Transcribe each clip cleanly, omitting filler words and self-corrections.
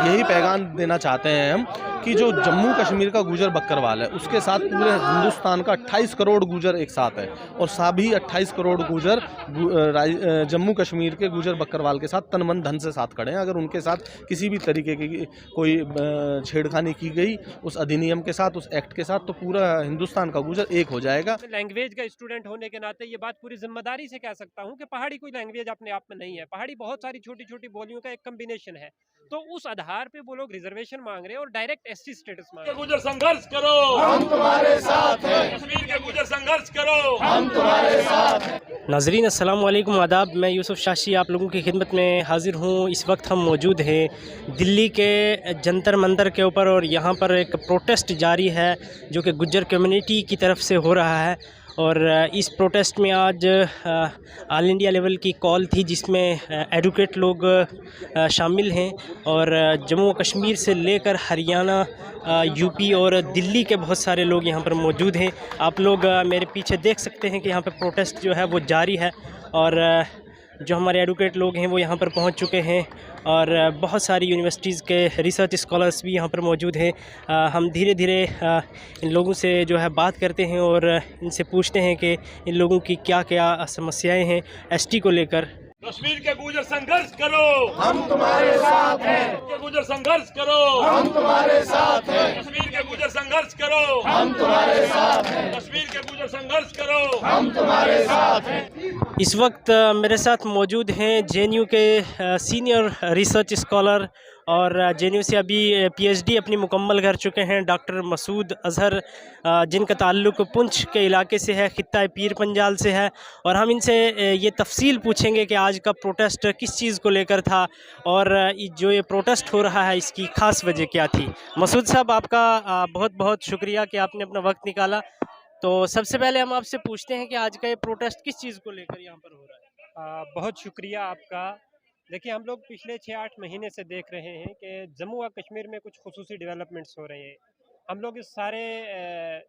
यही पैगाम देना चाहते हैं हम कि जो जम्मू कश्मीर का गुजर बकरवाल है उसके साथ पूरे हिंदुस्तान का 28 करोड़ गुजर एक साथ है, और सभी 28 करोड़ गुजर जम्मू कश्मीर के गुजर बकरवाल के साथ तन मन धन से साथ खड़े हैं। अगर उनके साथ किसी भी तरीके की कोई छेड़खानी की गई उस अधिनियम के साथ, उस एक्ट के साथ, तो पूरा हिंदुस्तान का गुजर एक हो जाएगा। लैंग्वेज का स्टूडेंट होने के नाते ये बात पूरी जिम्मेदारी से कह सकता हूँ कि पहाड़ी कोई लैंग्वेज अपने आप में नहीं है। पहाड़ी बहुत सारी छोटी छोटी बोलियों का एक कम्बिनेशन है। तो उस आधार पे वो लोग रिजर्वेशन मांग रहे हैं और डायरेक्ट एसटी स्टेटस मांग रहे हैं। गुजर संघर्ष करो, हम तुम्हारे साथ हैं। कश्मीर के गुजर संघर्ष करो, हम तुम्हारे साथ हैं। नाजरीन अस्सलाम वालेकुम, आदाब। मैं यूसुफ शाशी आप लोगों की खिदमत में हाजिर हूँ। इस वक्त हम मौजूद हैं दिल्ली के जंतर मंतर के ऊपर, और यहाँ पर एक प्रोटेस्ट जारी है जो कि गुज्जर कम्युनिटी की तरफ से हो रहा है। और इस प्रोटेस्ट में आज ऑल इंडिया लेवल की कॉल थी जिसमें एडवोकेट लोग शामिल हैं, और जम्मू व कश्मीर से लेकर हरियाणा, यूपी और दिल्ली के बहुत सारे लोग यहाँ पर मौजूद हैं। आप लोग मेरे पीछे देख सकते हैं कि यहाँ पर प्रोटेस्ट जो है वो जारी है, और जो हमारे एडवोकेट लोग हैं वो यहाँ पर पहुँच चुके हैं, और बहुत सारी यूनिवर्सिटीज़ के रिसर्च स्कॉलर्स भी यहाँ पर मौजूद हैं। हम धीरे धीरे इन लोगों से जो है बात करते हैं और इनसे पूछते हैं कि इन लोगों की क्या क्या समस्याएं हैं एसटी को लेकर। कश्मीर के गुजर संघर्ष करो, हम तुम्हारे साथ हैं। के गुजर संघर्ष करो, हम तुम्हारे साथ हैं। कश्मीर के गुजर संघर्ष करो, हम तुम्हारे साथ हैं। कश्मीर के गुजर संघर्ष करो, हम तुम्हारे साथ हैं। इस वक्त मेरे साथ मौजूद हैं जेएनयू के सीनियर रिसर्च स्कॉलर और जेएनयू से अभी पीएचडी अपनी मुकम्मल कर चुके हैं डॉक्टर मसूद अज़हर, जिनका ताल्लुक़ पुंछ के इलाके से है, ख़ित्ता पीर पंजाल से है। और हम इनसे ये तफसील पूछेंगे कि आज का प्रोटेस्ट किस चीज़ को लेकर था, और जो ये प्रोटेस्ट हो रहा है इसकी ख़ास वजह क्या थी। मसूद साहब, आपका बहुत बहुत शुक्रिया कि आपने अपना वक्त निकाला। तो सबसे पहले हम आपसे पूछते हैं कि आज का ये प्रोटेस्ट किस चीज़ को लेकर यहाँ पर हो रहा है। बहुत शुक्रिया आपका। देखिए, हम लोग पिछले 6-8 महीने से देख रहे हैं कि जम्मू व कश्मीर में कुछ खुसूसी डेवलपमेंट्स हो रहे हैं। हम लोग इस सारे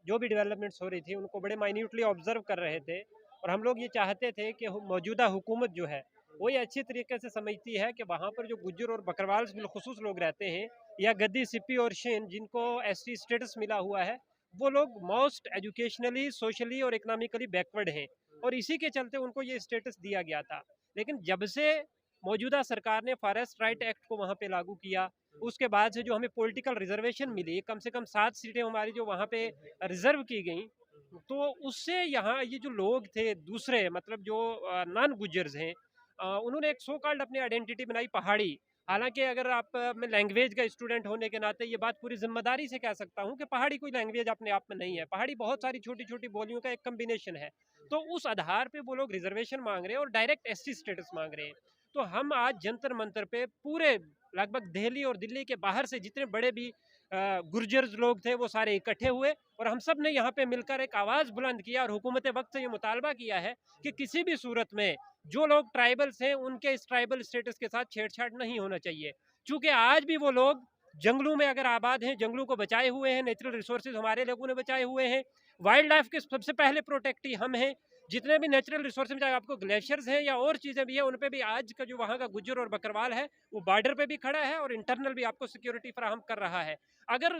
जो भी डेवलपमेंट्स हो रही थी उनको बड़े माइन्यूटली ऑब्जर्व कर रहे थे, और हम लोग ये चाहते थे कि मौजूदा हुकूमत जो है वो ये अच्छी तरीके से समझती है कि वहाँ पर जो गुज्जर और बकरवाल बिलखुसूस लोग रहते हैं, या गद्दी, सिप्पी और शीन जिनको एसटी स्टेटस मिला हुआ है, वो लोग मोस्ट एजुकेशनली, सोशली और इकनॉमिकली बैकवर्ड हैं, और इसी के चलते उनको ये स्टेटस दिया गया था। लेकिन जब से मौजूदा सरकार ने फॉरेस्ट राइट एक्ट को वहाँ पे लागू किया, उसके बाद से जो हमें पॉलिटिकल रिजर्वेशन मिली, कम से कम 7 सीटें हमारी जो वहाँ पे रिजर्व की गई, तो उससे यहाँ ये जो लोग थे दूसरे, मतलब जो नॉन गुजर्स हैं, उन्होंने एक सो कॉल्ड अपनी आइडेंटिटी बनाई पहाड़ी। हालांकि अगर आप मैं लैंग्वेज का स्टूडेंट होने के नाते ये बात पूरी जिम्मेदारी से कह सकता हूँ कि पहाड़ी कोई लैंग्वेज अपने आप में नहीं है। पहाड़ी बहुत सारी छोटी छोटी बोलियों का एक कम्बिनेशन है। तो उस आधार पे वो लोग रिजर्वेशन मांग रहे हैं और डायरेक्ट एसटी स्टेटस मांग रहे हैं। तो हम आज जंतर मंतर पे पूरे लगभग दिल्ली और दिल्ली के बाहर से जितने बड़े भी गुर्जर्स लोग थे वो सारे इकट्ठे हुए, और हम सब ने यहाँ पे मिलकर एक आवाज़ बुलंद किया और हुकूमत वक्त से ये मुतालबा किया है कि किसी भी सूरत में जो लोग ट्राइबल्स हैं उनके इस ट्राइबल स्टेटस के साथ छेड़छाड़ नहीं होना चाहिए। चूँकि आज भी वो लोग जंगलों में अगर आबाद हैं, जंगलों को बचाए हुए हैं, नेचुरल रिसोर्सेज हमारे लोगों ने बचाए हुए हैं, वाइल्ड लाइफ के सबसे पहले प्रोटेक्टी हम हैं। जितने भी नेचुरल रिसोर्सेज, चाहे आपको ग्लेशियर्स हैं या और चीज़ें भी हैं, उन पे भी आज का जो वहाँ का गुज्जर और बकरवाल है वो बॉर्डर पे भी खड़ा है और इंटरनल भी आपको सिक्योरिटी फराहम कर रहा है। अगर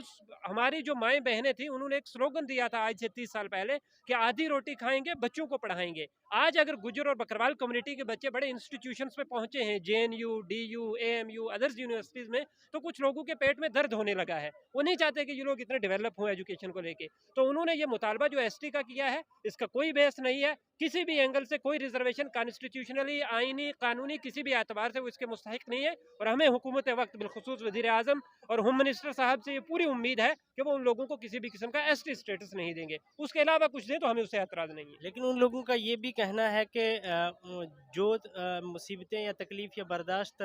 हमारी जो माएँ बहनें थी उन्होंने एक स्लोगन दिया था आज से 30 साल पहले कि आधी रोटी खाएंगे, बच्चों को पढ़ाएंगे। आज अगर गुज्जर और बकरवाल कम्युनिटी के बच्चे बड़े इंस्टीट्यूशंस में पहुंचे हैं, JNU, DU, AMU, others universities में, तो कुछ लोगों के पेट में दर्द होने लगा है। वो नहीं चाहते कि ये लोग इतने डेवलप हों एजुकेशन को लेके। तो उन्होंने ये मुतालबा जो एसटी का किया है, इसका कोई बेस नहीं है, किसी भी एंगल से कोई रिजर्वेशन कॉन्स्टिट्यूशनली, आईनी, कानूनी किसी भी एतबार से वो इसके मुस्तहिक नहीं है। और हमें हुकूमत वक्त बिलखुसूस वज़ीर आज़म और होम मिनिस्टर साहब से ये पूरी उम्मीद है कि वो उन लोगों को किसी भी किस्म का एसटी स्टेटस नहीं देंगे। उसके अलावा कुछ दें तो हमें उससे एतराज़ नहीं है। लेकिन उन लोगों का ये भी कहना है कि जो मुसीबतें या तकलीफ़ या बर्दाश्त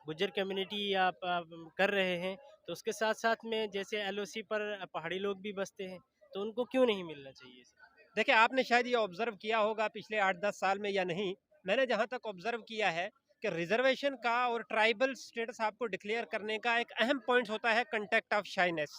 गुज्जर कम्युनिटी या कर रहे हैं, तो उसके साथ साथ में जैसे एलओसी पर पहाड़ी लोग भी बसते हैं, तो उनको क्यों नहीं मिलना चाहिए? देखिए, आपने शायद ये ऑब्जर्व किया होगा पिछले 8-10 साल में या नहीं, मैंने जहाँ तक ऑब्जर्व किया है कि रिजर्वेशन का और ट्राइबल स्टेटस आपको डिक्लेयर करने का एक अहम पॉइंट होता है कंटेक्ट ऑफ शाइनेस।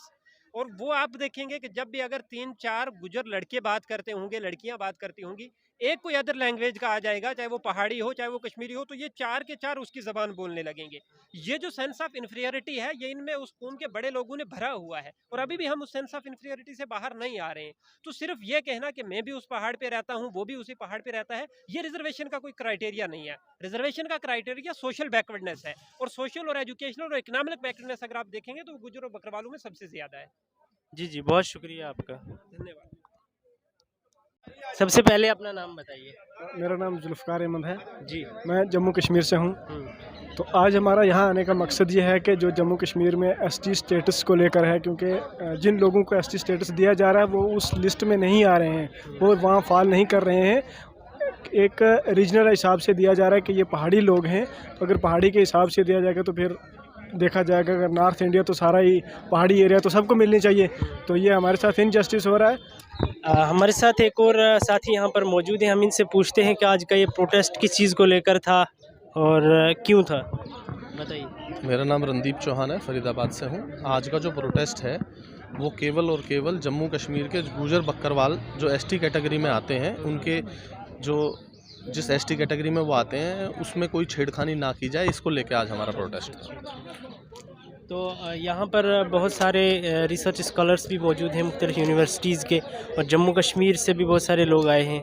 और वो आप देखेंगे कि जब भी अगर 3-4 गुजर लड़के बात करते होंगे, लड़कियां बात करती होंगी, एक कोई अदर लैंग्वेज का आ जाएगा, चाहे वो पहाड़ी हो चाहे वो कश्मीरी हो, तो ये चार के चार उसकी ज़बान बोलने लगेंगे। ये जो सेंस ऑफ इन्फीरियरिटी है, ये इनमें उस कौम के बड़े लोगों ने भरा हुआ है, और अभी भी हम उस सेंस ऑफ इन्फीरियरिटी से बाहर नहीं आ रहे हैं। तो सिर्फ ये कहना कि मैं भी उस पहाड़ पे रहता हूँ, वो भी उसी पहाड़ पे रहता है, ये रिजर्वेशन का कोई क्राइटेरिया नहीं है। रिजर्वेशन का क्राइटेरिया सोशल बैकवर्डनेस है, और सोशल और एजुकेशनल और इकोनॉमिक बैकवर्डनेस अगर आप देखेंगे तो गुजर और बकरवालों में सबसे ज़्यादा है। जी जी, बहुत शुक्रिया आपका। धन्यवाद। सबसे पहले अपना नाम बताइए। मेरा नाम जुल्फ़कार अहमद है, जी। मैं जम्मू कश्मीर से हूँ। तो आज हमारा यहाँ आने का मकसद ये है कि जो जम्मू कश्मीर में एसटी स्टेटस को लेकर है, क्योंकि जिन लोगों को एसटी स्टेटस दिया जा रहा है वो उस लिस्ट में नहीं आ रहे हैं, वो वहाँ फॉल नहीं कर रहे हैं। एक रीजनल हिसाब से दिया जा रहा है कि ये पहाड़ी लोग हैं, तो अगर पहाड़ी के हिसाब से दिया जाएगा तो फिर देखा जाएगा अगर नॉर्थ इंडिया तो सारा ही पहाड़ी एरिया, तो सबको मिलनी चाहिए। तो ये हमारे साथ इनजस्टिस हो रहा है। हमारे साथ एक और साथी यहाँ पर मौजूद हैं, हम इनसे पूछते हैं कि आज का ये प्रोटेस्ट किस चीज़ को लेकर था और क्यों था, बताइए। मेरा नाम रणदीप चौहान है, फरीदाबाद से हूँ। आज का जो प्रोटेस्ट है वो केवल और केवल जम्मू कश्मीर के गुजर बकरवाल जो एसटी कैटेगरी में आते हैं, उनके जो जिस एसटी कैटेगरी में वो आते हैं उसमें कोई छेड़खानी ना की जाए, इसको लेके आज हमारा प्रोटेस्ट है। तो यहाँ पर बहुत सारे रिसर्च स्कॉलर्स भी मौजूद हैं मुख्तलिफ यूनिवर्सिटीज़ के, और जम्मू कश्मीर से भी बहुत सारे लोग आए हैं।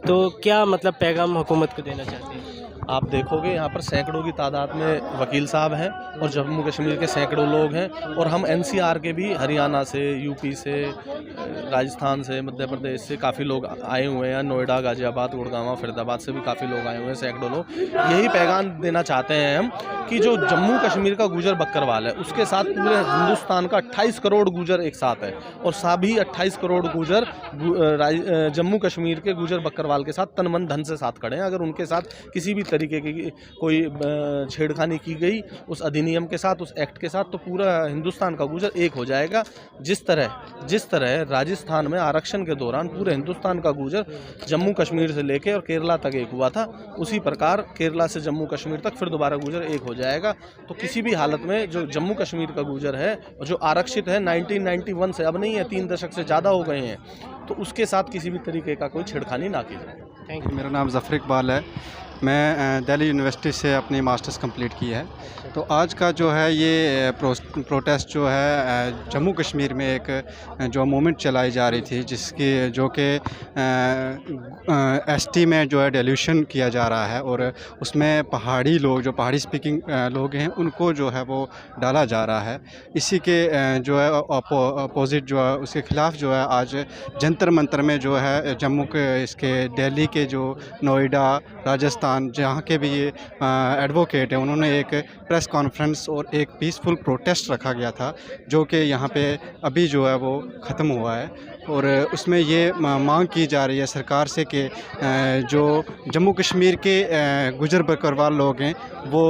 तो क्या मतलब पैगाम हुकूमत को देना चाहते हैं? आप देखोगे यहाँ पर सैकड़ों की तादाद में वकील साहब हैं और जम्मू कश्मीर के सैकड़ों लोग हैं, और हम एनसीआर के भी हरियाणा से, यूपी से, राजस्थान से, मध्य प्रदेश से काफ़ी लोग आए हुए हैं। नोएडा, गाज़ियाबाद, गुड़गांव, फरीदाबाद से भी काफ़ी लोग आए हुए हैं, सैकड़ों लोग। यही पैगाम देना चाहते हैं हम कि जो जम्मू कश्मीर का गुजर बकरवाल है उसके साथ पूरे हिंदुस्तान का 28 करोड़ गुजर एक साथ है, और सभी 28 करोड़ गुजर जम्मू कश्मीर के गुजर बकरवाल के साथ तन मन धन से साथ खड़े हैं। अगर उनके साथ किसी भी तरीके की कोई छेड़खानी की गई उस अधिनियम के साथ, उस एक्ट के साथ, तो पूरा हिंदुस्तान का गुजर एक हो जाएगा। जिस तरह राजस्थान में आरक्षण के दौरान पूरे हिंदुस्तान का गुजर जम्मू कश्मीर से लेकर और केरला तक एक हुआ था, उसी प्रकार केरला से जम्मू कश्मीर तक फिर दोबारा गुजर एक हो जाएगा। तो किसी भी हालत में जो जम्मू कश्मीर का गुजर है और जो आरक्षित है 1991 से, अब नहीं है, 3 दशक से ज़्यादा हो गए हैं, तो उसके साथ किसी भी तरीके का कोई छेड़खानी ना की जाए। Thank you. मेरा नाम ज़फ़र इकबाल है, मैं दिल्ली यूनिवर्सिटी से अपनी मास्टर्स कंप्लीट की है। तो आज का जो है ये प्रोटेस्ट जो है जम्मू कश्मीर में एक जो मूवमेंट चलाई जा रही थी, जिसकी जो कि एसटी में जो है डिल्यूशन किया जा रहा है, और उसमें पहाड़ी लोग, जो पहाड़ी स्पीकिंग लोग हैं, उनको जो है वो डाला जा रहा है। इसी के जो है अपोजिट जो है उसके ख़िलाफ़ जो है आज जंतर मंतर में जो है जम्मू के इसके दिल्ली के जो नोएडा, राजस्थान, जहाँ के भी ये एडवोकेट हैं, उन्होंने एक प्रेस कॉन्फ्रेंस और एक पीसफुल प्रोटेस्ट रखा गया था, जो कि यहाँ पे अभी जो है वो ख़त्म हुआ है। और उसमें ये मांग की जा रही है सरकार से कि जो जम्मू कश्मीर के गुजर बकरवाल लोग हैं वो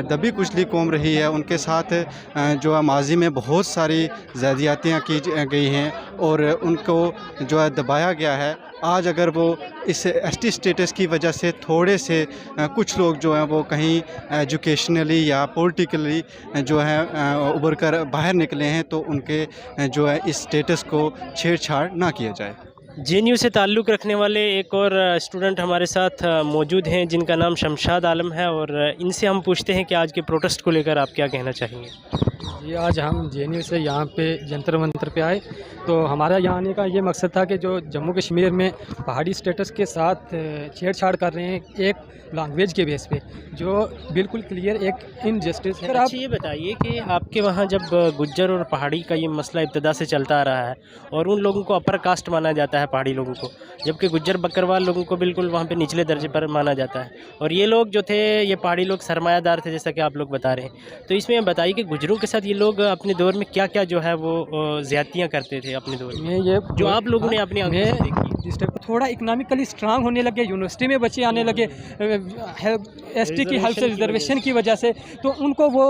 दबी कुचली कौम रही है, उनके साथ जो है माजी में बहुत सारी ज़्यादतियाँ की गई हैं और उनको जो है दबाया गया है। आज अगर वो इस एसटी स्टेटस की वजह से थोड़े से कुछ लोग जो हैं वो कहीं एजुकेशनली या पॉलिटिकली जो है उभर कर बाहर निकले हैं, तो उनके जो है इस स्टेटस को छेड़छाड़ ना किया जाए। JNU से ताल्लुक़ रखने वाले एक और स्टूडेंट हमारे साथ मौजूद हैं, जिनका नाम शमशाद आलम है, और इनसे हम पूछते हैं कि आज के प्रोटेस्ट को लेकर आप क्या कहना चाहेंगे। जी, आज हम JNU से यहाँ पे जंतर मंतर पे आए, तो हमारा यहाँ आने का ये मकसद था कि जो जम्मू कश्मीर में पहाड़ी स्टेटस के साथ छेड़छाड़ कर रहे हैं एक लैंग्वेज के बेस पे, जो बिल्कुल क्लियर एक इनजस्टिस है। अच्छा, ये बताइए कि आपके वहाँ जब गुज्जर और पहाड़ी का ये मसला इब्तदा से चलता आ रहा है और उन लोगों को अपर कास्ट माना जाता है, पहाड़ी लोगों को, जबकि गुज्जर बकरवाल लोगों को बिल्कुल वहाँ पे निचले दर्जे पर माना जाता है, और ये लोग जो थे, ये पहाड़ी लोग सरमायादार थे, जैसा कि आप लोग बता रहे हैं। तो इसमें बताइए कि गुज्जरों के साथ ये लोग अपने दौर में क्या क्या जो है वो ज़्यादतियाँ करते थे अपने दौर में, ये जो आप लोगों ने अपनी आंखों से देखी। जिस टाइप थोड़ा इकनॉमिकली स्ट्रांग होने लगे, यूनिवर्सिटी में बच्चे आने लगे एसटी की हेल्प से, रिजर्वेशन की वजह से, तो उनको वो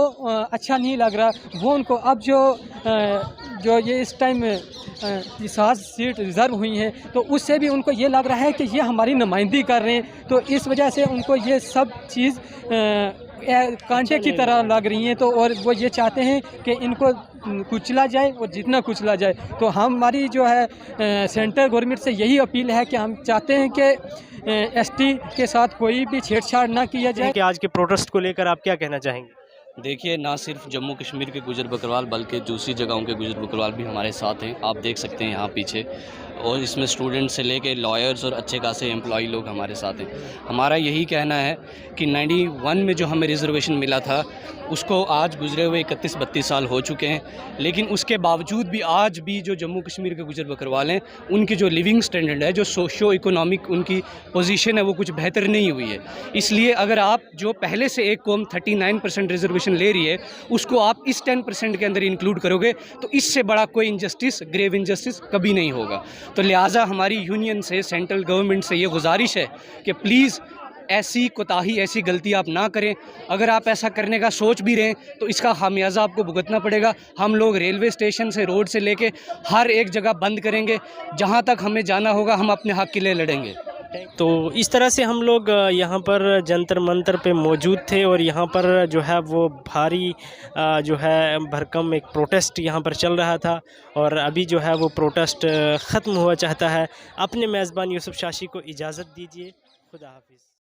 अच्छा नहीं लग रहा। वो उनको अब जो ये इस टाइम 7 सीट रिज़र्व हुई हैं, तो उससे भी उनको ये लग रहा है कि ये हमारी नुमाइंदगी कर रहे हैं, तो इस वजह से उनको ये सब चीज़ कांटे की तरह लग रही हैं। तो और वो ये चाहते हैं कि इनको कुचला जाए और जितना कुचला जाए। तो हमारी जो है सेंट्रल गवर्नमेंट से यही अपील है कि हम चाहते हैं कि एसटी के साथ कोई भी छेड़छाड़ ना किया जाए। कि आज के प्रोटेस्ट को लेकर आप क्या कहना चाहेंगे? देखिए, ना सिर्फ जम्मू कश्मीर के गुजर बकरवाल बल्कि दूसरी जगहों के गुजर बकरवाल भी हमारे साथ हैं। आप देख सकते हैं यहाँ पीछे, और इसमें स्टूडेंट से लेके लॉयर्स और अच्छे खासे एम्प्लॉई लोग हमारे साथ हैं। हमारा यही कहना है कि 91 में जो हमें रिजर्वेशन मिला था उसको आज गुजरे हुए 31-32 साल हो चुके हैं, लेकिन उसके बावजूद भी आज भी जो जम्मू कश्मीर के गुजर बकरवाल हैं उनकी जो लिविंग स्टैंडर्ड है, जो सोशो इकोनॉमिक उनकी पोजीशन है, वो कुछ बेहतर नहीं हुई है। इसलिए अगर आप जो पहले से एक कौम 39% रिजर्वेशन ले रही है उसको आप इस 10% के अंदर इंक्लूड करोगे तो इससे बड़ा कोई इंजस्टिस, ग्रेव इंजस्टिस कभी नहीं होगा। तो लिहाजा हमारी यूनियन से, सेंट्रल गवर्नमेंट से ये गुजारिश है कि प्लीज़ ऐसी कोताही, ऐसी गलती आप ना करें। अगर आप ऐसा करने का सोच भी रहे हैं तो इसका खामियाजा आपको भुगतना पड़ेगा। हम लोग रेलवे स्टेशन से, रोड से लेके हर एक जगह बंद करेंगे। जहां तक हमें जाना होगा हम अपने हक़ के लिए लड़ेंगे। तो इस तरह से हम लोग यहाँ पर जंतर मंतर पे मौजूद थे और यहाँ पर जो है वो भारी जो है भरकम एक प्रोटेस्ट यहाँ पर चल रहा था, और अभी जो है वो प्रोटेस्ट ख़त्म हुआ चाहता है। अपने मेज़बान यूसुफ शाशी को इजाज़त दीजिए। खुदा हाफिज़।